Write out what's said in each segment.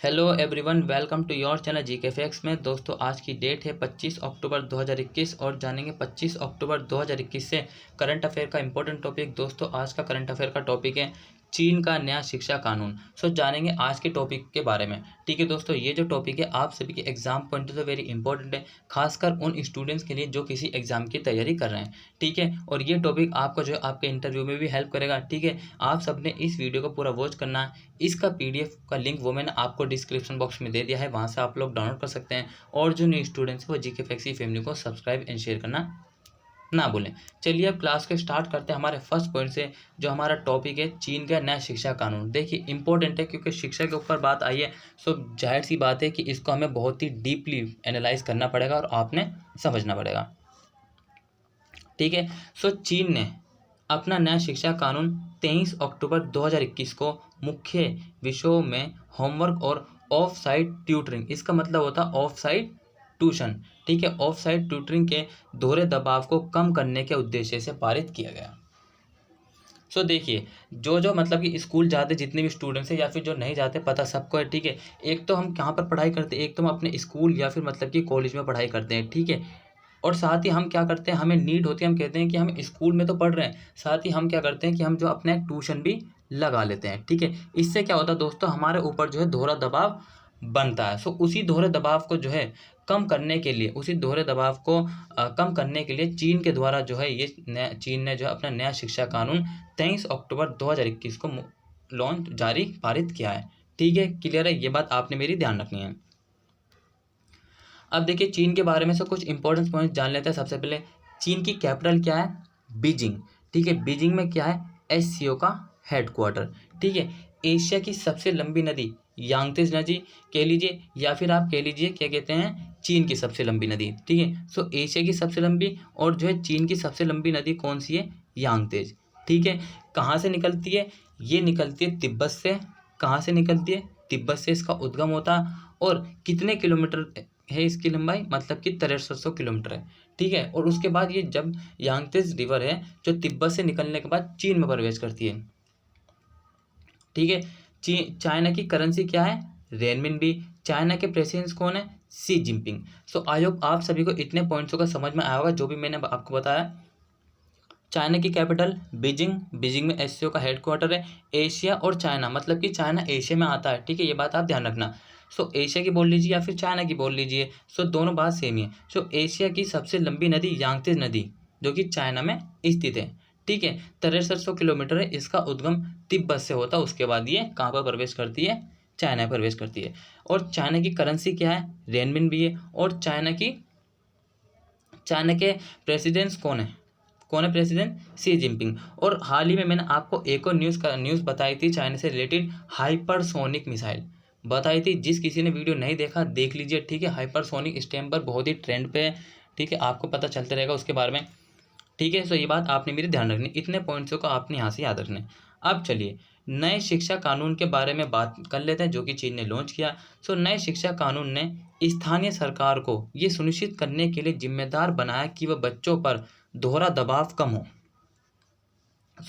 Hello everyone, welcome to your channel GK facts में। दोस्तों, आज की डेट है 25 अक्टूबर 2021 और जानेंगे 25 अक्टूबर 2021 से करंट अफेयर का इंपॉर्टेंट टॉपिक। दोस्तों, आज का करंट अफेयर का टॉपिक है चीन का नया शिक्षा कानून। जानेंगे आज के टॉपिक के बारे में। ठीक है दोस्तों, ये जो टॉपिक है आप सभी के एग्जाम पॉइंट से वेरी इंपॉर्टेंट है, खासकर उन स्टूडेंट्स के लिए जो किसी एग्जाम की तैयारी कर रहे हैं। ठीक है, और ये टॉपिक आपको जो है आपके इंटरव्यू में भी हेल्प करेगा। ठीक है, आप सबने इस वीडियो को पूरा वॉच करना है। इसका पीडीएफ का लिंक वो मैंने आपको डिस्क्रिप्शन बॉक्स में दे दिया है, वहाँ से आप लोग डाउनलोड कर सकते हैं। और जो न्यू स्टूडेंट्स हैं वो जीके फैक्ट्स की फैमिली को सब्सक्राइब एंड शेयर करना ना भूलें। चलिए अब क्लास को स्टार्ट करते हैं हमारे फर्स्ट पॉइंट से, जो हमारा टॉपिक है चीन का नया शिक्षा कानून। देखिए, इंपॉर्टेंट है क्योंकि शिक्षा के ऊपर बात आई है, सो जाहिर सी बात है कि इसको हमें बहुत ही डीपली एनालाइज करना पड़ेगा और आपने समझना पड़ेगा। ठीक है, चीन ने अपना नया शिक्षा कानून 23 अक्टूबर 2021 को मुख्य विषयों में होमवर्क और ऑफ साइट ट्यूटरिंग, इसका मतलब होता है ऑफ साइट ट्यूशन। ठीक है, ऑफ साइट ट्यूटरिंग के दोहरे दबाव को कम करने के उद्देश्य से पारित किया गया। देखिए, जो मतलब कि स्कूल जाते जितने भी स्टूडेंट्स हैं या फिर जो नहीं जाते, पता सबको है। ठीक है, एक तो हम कहाँ पर पढ़ाई करते हैं, एक तो हम अपने स्कूल या फिर मतलब कि कॉलेज में पढ़ाई करते हैं। ठीक है, और साथ ही हम क्या करते हैं, हमें नीड होती है, हम कहते हैं कि हम स्कूल में तो पढ़ रहे हैं, साथ ही हम क्या करते हैं कि हम जो अपना एक ट्यूशन भी लगा लेते हैं। ठीक है, इससे क्या होता है दोस्तों, हमारे ऊपर जो है दोहरा दबाव बनता है। उसी दोहरे दबाव को जो है कम करने के लिए, उसी दोहरे दबाव को कम करने के लिए चीन के द्वारा जो है ये चीन ने जो है अपना नया शिक्षा कानून 23 अक्टूबर 2021 को लॉन्च जारी पारित किया है। ठीक है, क्लियर है, ये बात आपने मेरी ध्यान रखनी है। अब देखिए, चीन के बारे में से कुछ इंपॉर्टेंट पॉइंट जान लेते हैं। सबसे पहले, चीन की कैपिटल क्या है? बीजिंग। ठीक है, बीजिंग में क्या है? एससीओ का हेडक्वार्टर। ठीक है, एशिया की सबसे लंबी नदी यांगत्से नदी कह लीजिए, या फिर आप कह लीजिए क्या कहते हैं, चीन की सबसे लंबी नदी। ठीक है, एशिया की सबसे लंबी और जो है चीन की सबसे लंबी नदी कौन सी है? यांगत्से। ठीक है, कहाँ से निकलती है? ये निकलती है तिब्बत से। कहाँ से निकलती है? तिब्बत से इसका उद्गम होता है। और कितने किलोमीटर है इसकी लंबाई? मतलब कि 6300 किलोमीटर है। ठीक है, और उसके बाद ये जब यांगत्से रिवर है जो तिब्बत से निकलने के बाद चीन में प्रवेश करती है। ठीक है, चाइना की करेंसी क्या है? रेनमिनबी। चाइना के प्रेसिडेंट कौन है? Xi Jinping. आई होप आप सभी को इतने पॉइंट्सों का समझ में आया होगा जो भी मैंने आपको बताया। चाइना की कैपिटल बीजिंग, बीजिंग में एससीओ का हेडक्वार्टर है। एशिया और चाइना, मतलब कि चाइना एशिया में आता है। ठीक है, ये बात आप ध्यान रखना। एशिया की बोल लीजिए या फिर चाइना की बोल लीजिए, दोनों बात सेम ही है। एशिया की सबसे लंबी नदी यांगत्से नदी जो कि चाइना में स्थित है। ठीक है, 6300 किलोमीटर है, इसका उद्गम तिब्बत से होता है। उसके बाद ये कहाँ पर प्रवेश करती है? चाइना में प्रवेश करती है। और चाइना की करेंसी क्या है? रेनमिनबी है। और चाइना के प्रेसिडेंट्स कौन है? कौन है प्रेसिडेंट? Xi Jinping. और हाल ही में मैंने आपको एक और न्यूज़ बताई थी चाइना से रिलेटेड, हाइपरसोनिक मिसाइल बताई थी। जिस किसी ने वीडियो नहीं देखा देख लीजिए। ठीक है, हाइपरसोनिक इस टाइम पर बहुत ही ट्रेंड पे है। ठीक है, आपको पता चलते रहेगा उसके बारे में। ठीक है, ये बात आपने मेरी ध्यान रखनी, इतने पॉइंट्सों को आपने यहाँ से याद रखना है। अब चलिए नए शिक्षा कानून के बारे में बात कर लेते हैं जो कि चीन ने लॉन्च किया। नए शिक्षा कानून ने स्थानीय सरकार को ये सुनिश्चित करने के लिए जिम्मेदार बनाया कि वह बच्चों पर दोहरा दबाव कम हो।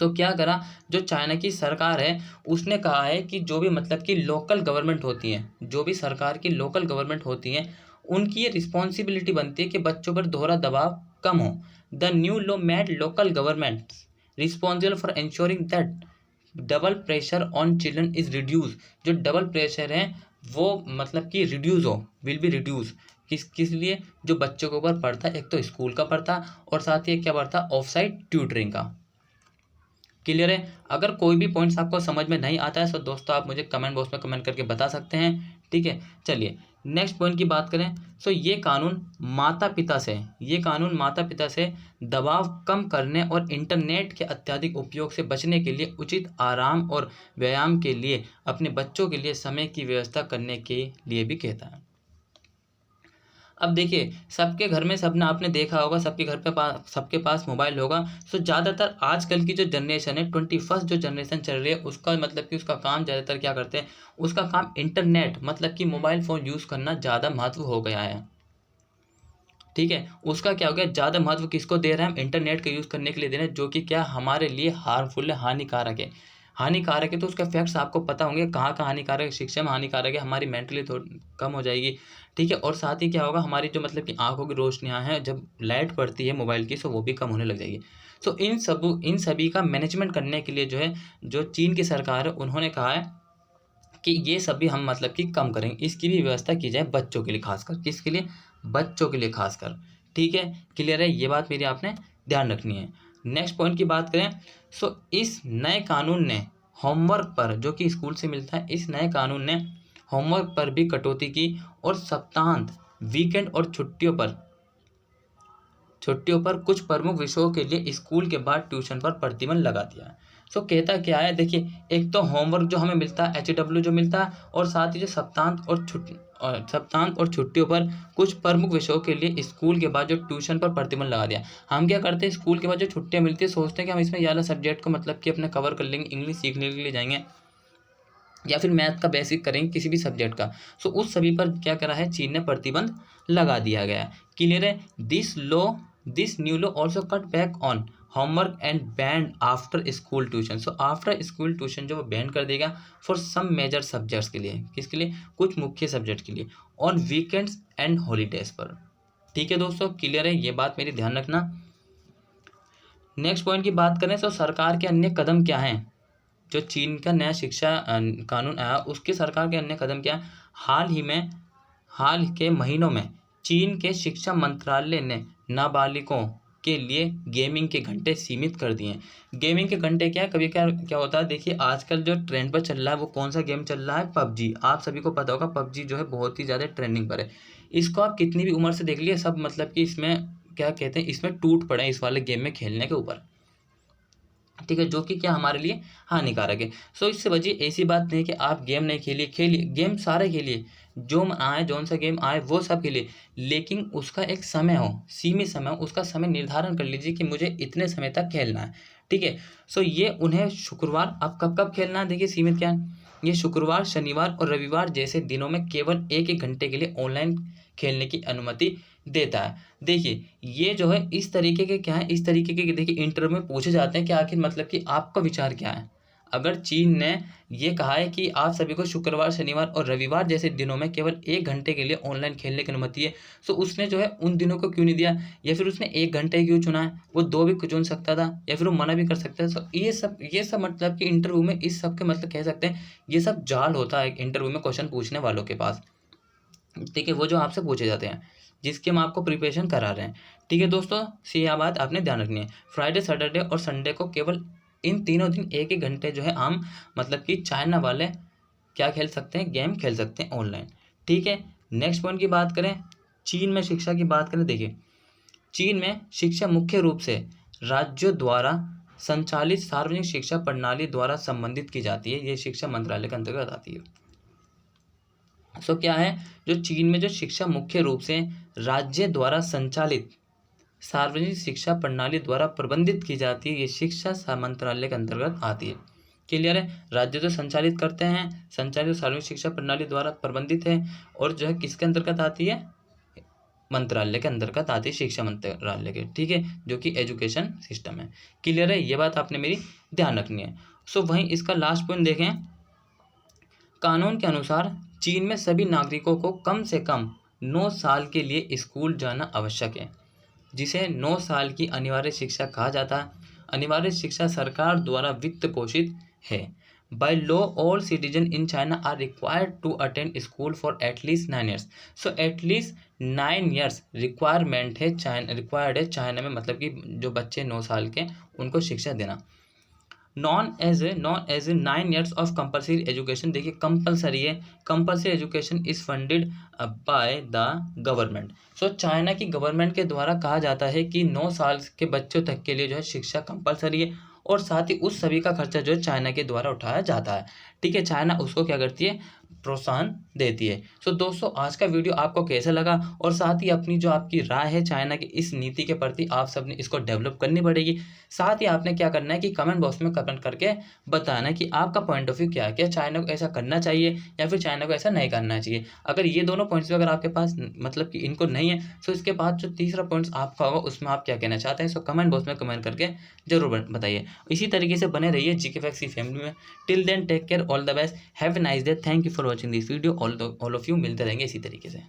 क्या करा, जो चाइना की सरकार है उसने कहा है कि जो भी मतलब कि लोकल गवर्नमेंट होती है, जो भी सरकार की लोकल गवर्नमेंट होती है, उनकी ये रिस्पॉन्सिबिलिटी बनती है कि बच्चों पर दोहरा दबाव कम हो। The new law made local government responsible for ensuring that double pressure on children is reduce. जो डबल प्रेशर है वो मतलब कि रिड्यूस हो, विल बी रिड्यूस। किस लिए? जो बच्चों के ऊपर पड़ता है, एक तो स्कूल का पड़ता और साथ ही क्या पड़ता? ऑफ साइट ट्यूटरिंग का। क्लियर है? अगर कोई भी पॉइंट्स आपको समझ में नहीं आता है दोस्तों आप मुझे कमेंट बॉक्स में कमेंट करके बता सकते हैं। ठीक है, चलिए नेक्स्ट पॉइंट की बात करें। ये कानून माता पिता से दबाव कम करने और इंटरनेट के अत्यधिक उपयोग से बचने के लिए उचित आराम और व्यायाम के लिए अपने बच्चों के लिए समय की व्यवस्था करने के लिए भी कहता है। अब देखिए, सबके घर में सबने आपने देखा होगा, सबके पास मोबाइल होगा। ज़्यादातर आजकल की जो जनरेशन है 21st जो जनरेशन चल रही है उसका मतलब कि उसका काम ज़्यादातर क्या करते हैं, उसका काम इंटरनेट मतलब कि मोबाइल फ़ोन यूज़ करना ज़्यादा महत्व हो गया है। ठीक है, उसका क्या हो गया, ज़्यादा महत्व किसको दे रहे हैं हम? इंटरनेट का यूज़ करने के लिए दे रहे हैं, जो कि क्या हमारे लिए हार्मफुल है, हानिकारक है। हानिकारक है तो उसके इफेक्ट्स आपको पता होंगे, कहाँ कहाँ हानिकारक है, शिक्षा में हानिकारक है, हमारी मेंटली थोड़ी कम हो जाएगी, ठीक है। और साथ ही क्या होगा, हमारी जो मतलब कि आंखों की रोशनियाँ हैं, जब लाइट पड़ती है मोबाइल की, सो वो भी कम होने लग जाएगी। सो इन सभी का मैनेजमेंट करने के लिए जो है, जो चीन की सरकार है उन्होंने कहा है कि ये सभी हम मतलब कि कम करेंगे, इसकी भी व्यवस्था की जाए बच्चों के लिए खासकर। किसके लिए? बच्चों के लिए खासकर, ठीक है। क्लियर है, ये बात मेरी आपने ध्यान रखनी है। नेक्स्ट पॉइंट की बात करें, सो इस नए कानून ने होमवर्क पर, जो कि स्कूल से मिलता है, इस नए कानून ने होमवर्क पर भी कटौती की और सप्ताहांत, वीकेंड और छुट्टियों पर कुछ प्रमुख विषयों के लिए स्कूल के बाद ट्यूशन पर प्रतिबंध लगा दिया है। सो कहता क्या है, देखिए, एक तो होमवर्क जो हमें मिलता है, HW जो मिलता है, और साथ ही जो सप्ताहांत और छुट्टियों पर कुछ प्रमुख विषयों के लिए स्कूल के बाद जो ट्यूशन पर प्रतिबंध लगा दिया। हम क्या करते हैं, स्कूल के बाद जो छुट्टियां मिलती है, सोचते हैं कि हम इसमें ये वाला सब्जेक्ट को मतलब कि अपने कवर कर लेंगे, इंग्लिश सीखने के लिए जाएंगे या फिर मैथ का बेसिक करेंगे, किसी भी सब्जेक्ट का। सो उस सभी पर क्या करा है, चीन ने प्रतिबंध लगा दिया गया है। क्लियर है। This new law also cut back on homework and band after school tuition. So after school tuition जो वो बैंड कर देगा फॉर सम मेजर सब्जेक्ट्स के लिए, किसके लिए? कुछ मुख्य सब्जेक्ट के लिए, ऑन वीकेंड्स एंड हॉलीडेज पर। ठीक है दोस्तों, क्लियर है, ये बात मेरी ध्यान रखना। नेक्स्ट पॉइंट की बात करें तो सरकार के अन्य कदम क्या हैं। जो चीन का नया शिक्षा कानून आया, उसके सरकार के अन्य कदम क्या है? हाल के महीनों में चीन के शिक्षा मंत्रालय ने नाबालिगों के लिए गेमिंग के घंटे सीमित कर दिए हैं। गेमिंग के घंटे क्या है, कभी क्या होता है, देखिए आजकल जो ट्रेंड पर चल रहा है वो कौन सा गेम चल रहा है? पबजी। आप सभी को पता होगा, पबजी जो है बहुत ही ज़्यादा ट्रेंडिंग पर है। इसको आप कितनी भी उम्र से देख लिए, सब मतलब कि इसमें क्या कहते हैं, इसमें टूट पड़े इस वाले गेम में खेलने के ऊपर, ठीक है, जो कि क्या हमारे लिए हानिकारक है। सो इससे बचिए, ऐसी बात नहीं कि आप गेम नहीं खेलिए, गेम सारे खेलिए, जो आए, जौन सा गेम आए वो सब खेलिए, लेकिन उसका एक समय हो, सीमित समय हो, उसका समय निर्धारण कर लीजिए कि मुझे इतने समय तक खेलना है, ठीक है। सो ये उन्हें शुक्रवार, अब कब कब खेलना है, देखिए सीमित क्या है, ये शुक्रवार, शनिवार और रविवार जैसे दिनों में केवल 1-1 घंटे के लिए ऑनलाइन खेलने की अनुमति देता है। देखिए ये जो है इस तरीके के क्या है, इस तरीके के देखिए इंटरव्यू में पूछे जाते हैं कि आखिर मतलब कि आपका विचार क्या है। अगर चीन ने ये कहा है कि आप सभी को शुक्रवार, शनिवार और रविवार जैसे दिनों में केवल 1 घंटे के लिए ऑनलाइन खेलने की अनुमति है, तो उसने जो है उन दिनों को क्यों नहीं दिया, या फिर उसने 1 घंटे क्यों चुना है? वो 2 भी चुन सकता था, या फिर वो मना भी कर सकता है। तो ये सब मतलब कि इंटरव्यू में इस सब के मतलब कह सकते हैं, ये सब जाल होता है इंटरव्यू में क्वेश्चन पूछने वालों के पास, ठीक है, वो जो आपसे पूछे जाते हैं, जिसके हम आपको प्रिपरेशन करा रहे हैं, ठीक है दोस्तों। यह बात आपने ध्यान रखनी है। फ्राइडे, सैटरडे और संडे को केवल इन तीनों दिन 1-1 घंटे जो है हम मतलब कि चाइना वाले क्या खेल सकते हैं, गेम खेल सकते हैं ऑनलाइन, ठीक है। नेक्स्ट पॉइंट की बात करें, चीन में शिक्षा की बात करें, देखिए चीन में शिक्षा मुख्य रूप से राज्यों द्वारा संचालित सार्वजनिक शिक्षा प्रणाली द्वारा संबंधित की जाती है, ये शिक्षा मंत्रालय के अंतर्गत आती है। सो क्या है, जो चीन में जो शिक्षा मुख्य रूप से राज्य द्वारा संचालित सार्वजनिक शिक्षा प्रणाली द्वारा प्रबंधित की जाती है, ये शिक्षा मंत्रालय के अंतर्गत आती है। क्लियर है, राज्य तो संचालित करते हैं, संचालित सार्वजनिक शिक्षा प्रणाली द्वारा प्रबंधित है, और जो है किसके अंतर्गत आती है? मंत्रालय के अंतर्गत आती है, शिक्षा मंत्रालय के, ठीक है, जो कि एजुकेशन सिस्टम है। क्लियर है, ये बात आपने मेरी ध्यान रखनी है। सो वहीं इसका लास्ट पॉइंट देखें, कानून के अनुसार चीन में सभी नागरिकों को कम से कम 9 साल के लिए स्कूल जाना आवश्यक है, जिसे 9 साल की अनिवार्य शिक्षा कहा जाता है। अनिवार्य शिक्षा सरकार द्वारा वित्त पोषित है। By law all citizen in China are required to attend school for at least 9 years. So at least 9 years requirement है, रिक्वायर्ड है चाइना में, मतलब कि जो बच्चे 9 साल के उनको शिक्षा देना। Known as a 9 years of compulsory education, देखिए कंपलसरी है, compulsory education is funded by the government. So China की गवर्नमेंट के द्वारा कहा जाता है कि 9 साल के बच्चों तक के लिए जो है शिक्षा कंपलसरी है, और साथ ही उस सभी का खर्चा जो है चाइना के द्वारा उठाया जाता है, ठीक है, चाइना उसको क्या करती है, प्रोत्साहन देती है। सो दोस्तों, आज का वीडियो आपको कैसा लगा, और साथ ही अपनी जो आपकी राय है चाइना की इस नीति के प्रति आप सबने इसको डेवलप करनी पड़ेगी। साथ ही आपने क्या करना है कि कमेंट बॉक्स में कमेंट करके बताना है कि आपका पॉइंट ऑफ व्यू क्या है, क्या चाइना को ऐसा करना चाहिए या फिर चाइना को ऐसा नहीं करना चाहिए। अगर ये दोनों पॉइंट्स अगर आपके पास मतलब कि इनको नहीं है, तो इसके बाद जो तीसरा पॉइंट्स आपका होगा उसमें आप क्या कहना चाहते हैं, सो कमेंट बॉक्स में कमेंट करके जरूर बताइए। इसी तरीके से बने रहिए जीके फैक्ट्स की फैमिली में। Till then take care, all the best, have a nice day, thank you for watching this video. All of you मिलते रहेंगे इसी तरीके से।